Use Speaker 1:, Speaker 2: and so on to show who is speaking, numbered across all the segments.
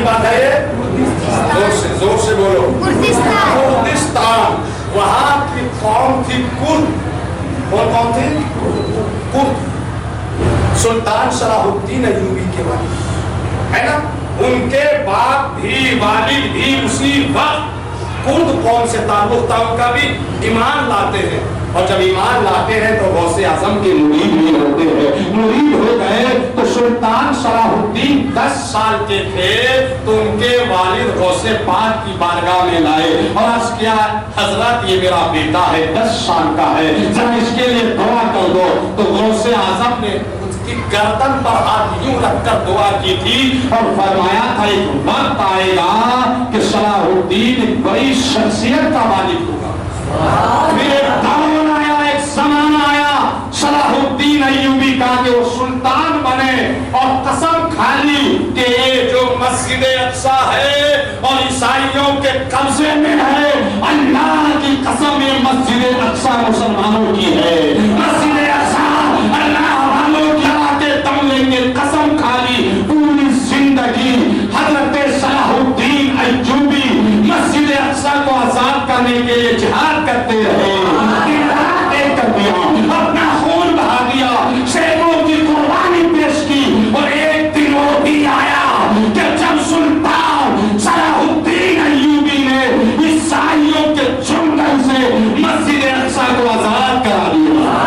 Speaker 1: बात है ये? जोर से बोलो। कुर्दिस्तान। वहां की कौम थी कुर्द। कौन थे? कुर्द। सुल्तान सलाहुद्दीन अय्यूबी के वालिद है ना, उनके बाप भी वालिद भी उसी वक्त कुर्द कौम से ताल्लुक था उनका भी। ईमान लाते हैं और जब ईमान लाते हैं तो गौसे आजम के मुरीद भी होते हैं। मुरीद हो गए तो सुल्तान सलाहुद्दीन 10 साल के थे तो उनके वालिद गौसे पाक की बारगाह में लाए और आज क्या हजरत ये मेरा बेटा है 10 साल का है, जरा इसके लिए दुआ कर दो। तो गौसे आजम ने उसकी गर्दन पर हाथ यूं रखकर दुआ की थी और फरमाया था एक वक्त आएगा कि सलाहुद्दीन एक बड़ी शख्सियत का मालिक होगा। फिर एक दौर आया, एक ज़माना आया सलाहुद्दीन अय्यूबी का कि वो सुल्तान बने और कसम खा ली कि ये जो मस्जिद अक्सा है और ईसाइयों के कब्जे में है, अल्लाह की कसम ये मस्जिद अक्सा मुसलमानों की है। मस्जिद अक्सा अल्लाह वालों की आके दम लेंगे, कसम खा ली। पूरी जिंदगी हजरत सलाहुद्दीन अय्यूबी मस्जिद अक्सा को आजाद करने के लिए जिहाद करते रहे, कर दिया, अपना खून बहा दिया, शेरों की कुर्बानी पेश की। और एक दिन वो भी आया कि जब सुल्तान सलाहुद्दीन अय्यूबी ने ईसाइयों के चुंगल से मस्जिद अक्सा को आजाद करा दिया,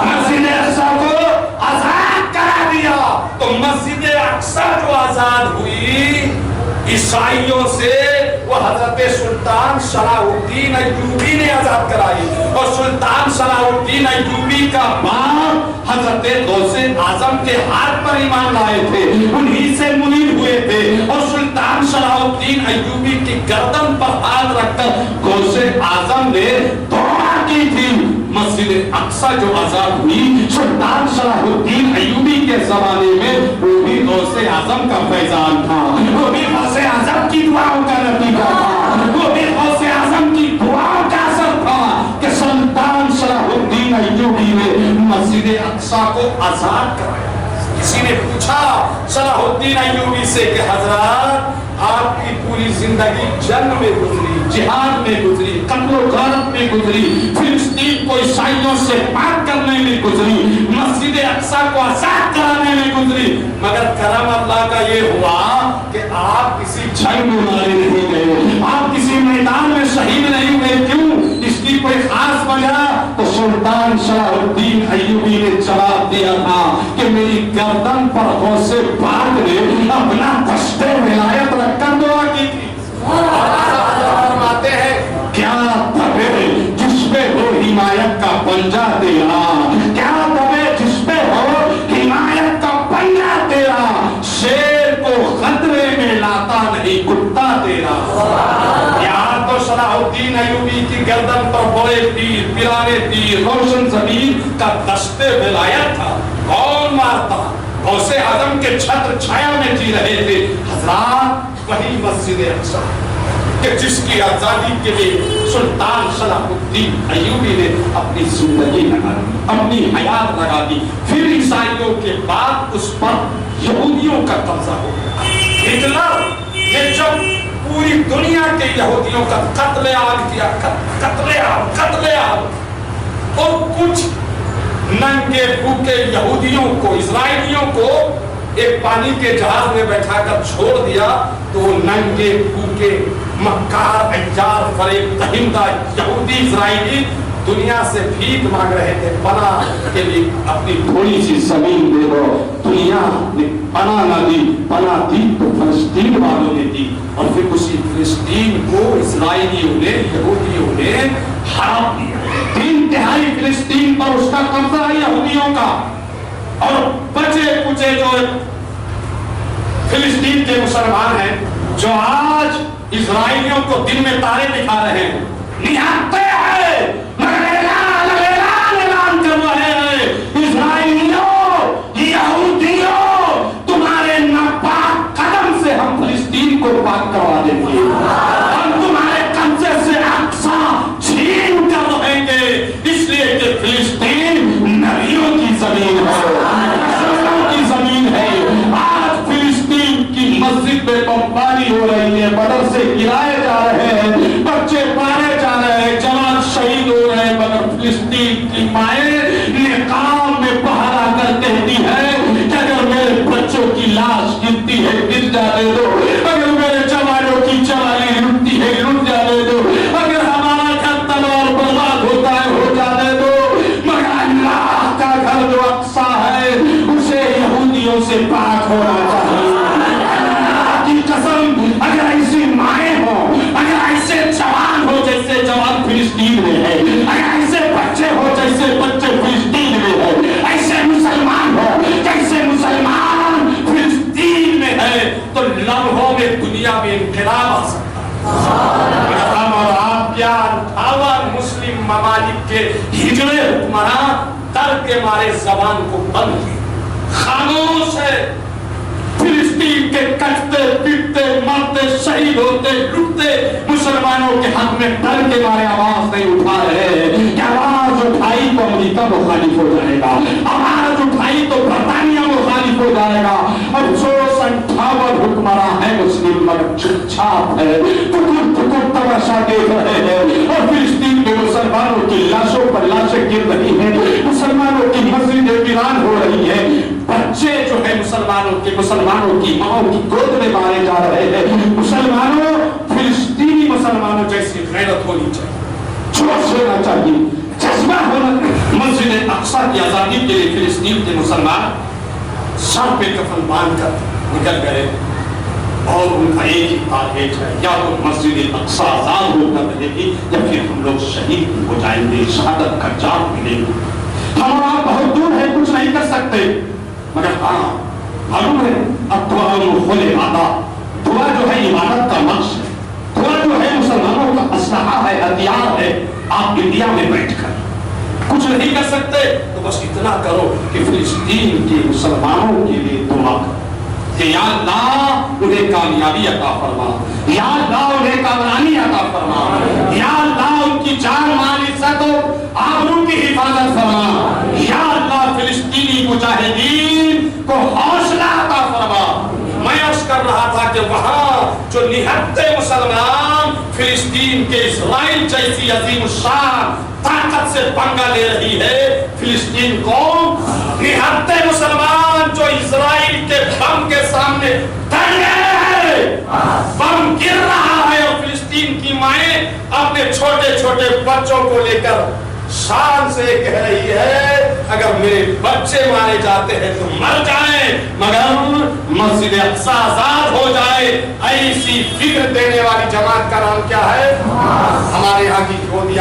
Speaker 1: मस्जिद अक्सा को आजाद करा दिया। तो मस्जिद अक्सा जो आजाद हुई ईसाइयों से, वो हजरत सुल्तान सलाहुद्दीन अय्यूबी ने आजाद कराई। और सुल्तान सलाहुद्दीन अय्यूबी का बाप हजरत गौसे आजम के हाथ पर ईमान लाए थे, उन्हीं से मुनीब हुए थे। और सुल्तान सलाहुद्दीन अय्यूबी की गर्दन पर हाथ रखकर गौसे आजम ने दुआ की थी। मस्जिद अक्सा जो आजाद हुई सुल्तान सलाहुद्दीन अय्यूबी के जमाने में, वो भी गौसे आजम का फैजान था, वो भी गौसे आजम की दुआओं का नतीजा था, वो भी गौसे आजम की दुआओं का असर था कि सुल्तान सलाहुद्दीन अय्यूबी ने मस्जिद अक्सा को आजाद कराया। किसी ने पूछा सलाहुद्दीन अय्यूबी से कि हजरत आपकी पूरी जिंदगी जंग में गुजरी, जिहाद में गुजरी, कत्लो गारत में गुजरी, फिलिस्तीन को ईसाइयों से पाक करने में गुजरी, मस्जिद अक्सा को आजाद कराने में गुजरी, मगर करम अल्लाह का ये हुआ कि आप किसी जंग में मारे नहीं गए, आप किसी मैदान में शहीद नहीं हुए। क्यों? इसकी कोई खास वजह? तो सुल्तान सलाहुद्दीन अय्यूबी ने जवाब दिया था कि मेरी गर्दन पर गौसे पाक ने अपना दस्ते विलायत रखकर दुआ की थी। फरमाते हैं क्या दबे जिसपे हो हिमायत का पंजा तेरा, क्या दबे जिसपे हो हिमायत का पंजा तेरा, शेर को खतरे में लाता नहीं कुत्ता तेरा। यार तो सलाहुद्दीन अय्यूबी की गर्दन पर बड़े तीर, पिराने तीर, रोशन जमीन का दस्ते विलायत था। कौन मारता? गौसे आजम के छत्र छाया में जी रहे थे हजरात, वही मस्जिद अक्सा कि जिसकी आजादी के लिए सुल्तान सलाहुद्दीन अय्यूबी ने अपनी जिंदगी लगा दी, अपनी हयात लगा दी। फिर ईसाइयों के बाद उस पर यहूदियों का कब्जा हो गया। हिटलर ने जब पूरी दुनिया के यहूदियों का कत्लेआम किया, कत्लेआम, और कुछ नंगे भूखे यहूदियों को, इजराइलियों को एक पानी के जहाज में बैठाकर छोड़ दिया, तो वो नंगे भूखे मक्कार अय्यार फरेब दहिंदा यहूदी इजराइली दुनिया से भीख मांग रहे थे पना के लिए, अपनी थोड़ी सी जमीन दे दो। दुनिया ने पना न दी, पना दी तो फिलिस्तीन वालों ने दी, और फिर उसी फिलिस्तीन को इजराइलियों ने, यहूदियों ने हड़प लिया। 3/3 फिलिस्तीन पर उसका कब्जा है यहूदियों का, और बचे कुचे जो फिलिस्तीन के मुसलमान हैं जो आज इजराइलियों को दिन में तारे दिखा रहे हैं, निहाते हैं, ऐलान कर रहे हैं, इजराइलियों, यहूदियों, तुम्हारे नापाक कदम से हम फिलिस्तीन को पाक करवा देंगे, हम तुम्हारे कब्जे से अक्सा छीन कर रहेंगे, इसलिए कि फिलिस्तीन नबियों की जमीन है, की जमीन है। आज फिलिस्तीन की मस्जिद
Speaker 2: پہ بمباری ہو رہی ہے، مدرسے گرائے جا رہے ہیں، بچے مارے جا رہے ہیں، جوان شہید ہو رہے ہیں، مگر فلسطین کی مائیں نقاب میں باہر آ کر کہتی ہے کہ اگر میرے بچوں کی لاش گرتی ہے گر جانے دو، اگر میرے جوانوں کی جوانی لٹتی ہے لٹ جانے دو، اگر ہمارا گھر تباہ برباد ہوتا ہے ہو جانے دو، مگر اللہ کا گھر جو اقصی ہے اسے یہودیوں سے پاک ہونا چاہیے۔ اللہ کی قسم، اگر ایسی مائیں ہوں، اگر ایسے جوان ہو جیسے جوان فلسطین میں ہے، اگر ایسے بچے ہو جیسے بچے فلسطین میں ہے، ایسے مسلمان ہو جیسے مسلمان فلسطین میں ہے، تو لمحوں میں دنیا میں انقلاب آ سکتا ہے۔ ہم اور آپ کیا 58 مسلم ممالک کے ہجڑے حکمران ڈر کے مارے زبان کو بند کیے، خاموش ہے۔ فلسطین کے کٹتے پیٹتے مرتے شہید ہوتے لٹتے مسلمانوں کے حق میں ڈر کے مارے آواز نہیں اٹھا رہے کہ آواز اٹھائی تو امریکہ مخالف ہو جائے گا، آواز اٹھائی تو برطانیہ مخالف ہو جائے گا۔ افسوس 58 حکمراں ہیں مسلم مگر چپ چاپ ہے، ٹکر ٹکر تماشا دیکھ رہے ہیں، اور فلسطین میں مسلمانوں کی لاشوں پر لاشیں گر رہی ہیں، مسلمانوں کی مسجدیں ویران ہو رہی ہیں، بچے جو ہے مسلمانوں کی ماؤں کی گود میں مارے جا رہے ہیں۔ مسلمانوں، فلسطینی مسلمانوں جیسی غیرت ہونی چاہیے، جوش ہونا چاہیے، جذبہ ہونا۔ مسجد اقصی کی آزادی کے لیے فلسطین کے مسلمان سر پہ کفن باندھ کر نکل گئے، اور ان کا ایک ہی ٹارگیٹ ہے، یا تو مسجد اقصی آزاد ہو کر رہے گی یا پھر ہم لوگ شہید ہو جائیں گے، شہادت کا جام ملے گا۔ ہم اور آپ بہت دور ہے، کچھ نہیں کر سکتے، مگر ہاں معلوم ہے الدعاء خل عبادت، دعا جو ہے عبادت کا نقش ہے، دعا جو ہے مسلمانوں کا اسلحہ ہے، ہتھیار ہے۔ آپ انڈیا میں بیٹھ کر کچھ نہیں کر سکتے تو بس اتنا کرو کہ فلسطین کے مسلمانوں کے لیے دعا کرو کہ یا اللہ انہیں کامیابی عطا فرما، یا اللہ انہیں کامرانی عطا فرما، یا اللہ ان کی جان مال عزت و آبرو کی حفاظت فرما، یا اللہ فلسطینی مجاہدین کو حوصلہ عطا فرما۔ میں عرض کر رہا تھا کہ وہاں جو نہتے مسلمان فلسطین کے اسرائیل جیسی عظیم الشان طاقت سے پنگا لے رہی ہے، فلسطین کو نہتے مسلمان جو اسرائیل کے بم کے سامنے ڈر گئے ہیں، بم گر رہا ہے اور فلسطین کی مائیں اپنے چھوٹے چھوٹے بچوں کو لے کر شان سے کہہ رہی ہے اگر میرے بچے مارے جاتے ہیں تو مر جائیں مگر مسجد اقصی آزاد ہو جائے۔ ایسی فکر دینے والی جماعت کا نام کیا ہے؟ ہمارے یہاں کی گودی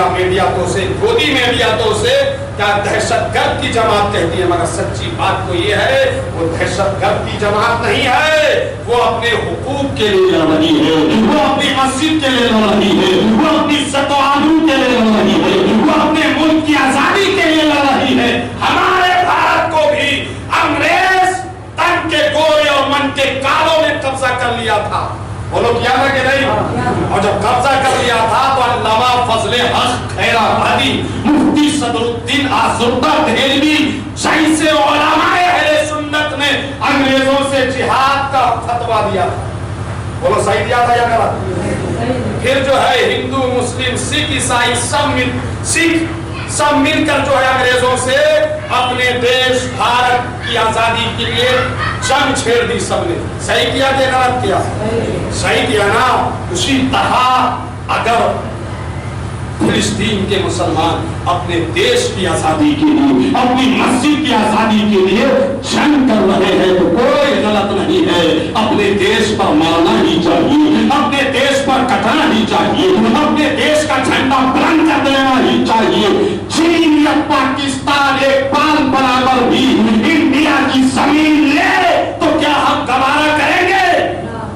Speaker 2: میڈیاتوں سے کیا دہشت گرد کی جماعت کہتی ہے، مگر سچی بات تو یہ ہے وہ دہشت گرد کی جماعت نہیں ہے، وہ اپنے حقوق کے لیے لڑ رہی ہے، وہ اپنی مسجد کے لیے لڑ رہی ہے، وہ اپنی عزت و آبرو کے لیے لڑ رہی ہے، وہ اپنے ملک کی آزادی کے لیے لڑ رہی ہے۔ ہمارے بھارت کو بھی انگریز تن کے گورے اور من کے کالوں نے قبضہ کر لیا تھا، وہ لوگ کیا تھا کہ نہیں؟ اور جب قبضہ کر لیا تھا تو علامہ فضل حق خیر آبادی، مفتی صدر الدین آزردہ دہلوی جیسے علماء اہل سنت نے انگریزوں سے جہاد کا فتویٰ دیا تھا۔ وہ لوگ صحیح دیا تھا یا غلط؟ پھر جو ہے ہندو مسلم سکھ عیسائی سب مل کر جو ہے انگریزوں سے اپنے دیش بھارت کی آزادی کے لیے جنگ چھیڑ دی سب نے۔ صحیح کیا کہ غلط کیا؟ صحیح کیا نا۔ اسی طرح اگر فلسطین کے مسلمان اپنے دیش کی آزادی کے لیے اپنی مسجد کی آزادی کے لیے جنگ کر رہے ہیں تو کوئی غلط نہیں ہے، اپنے دیش پر مرنا ہی چاہیے، اپنے دیش پر کٹنا ہی چاہیے، اپنے دیش کا جھنڈا بلند کر دینا ہی چاہیے۔ چین یا پاکستان ایک پال برابر بھی انڈیا کی زمین لے تو کیا ہم گوارا کریں گے؟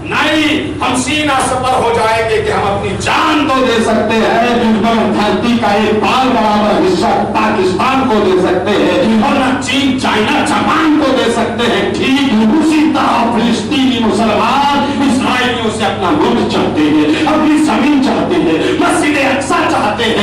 Speaker 2: نہیں، ہم سینہ سپر ہو جائیں گے کہ ہم اپنی جان تو دے سکتے ہیں مگر دھرتی کا ایک بال برابر حصہ پاکستان کو دے سکتے ہیں اور نہ چین چائنا جاپان کو دے سکتے ہیں۔ ٹھیک اسی طرح فلسطینی مسلمان اسرائیلیوں سے اپنا ملک چاہتے ہیں، اپنی زمین چاہتے ہیں، مسجد اقصی چاہتے ہیں۔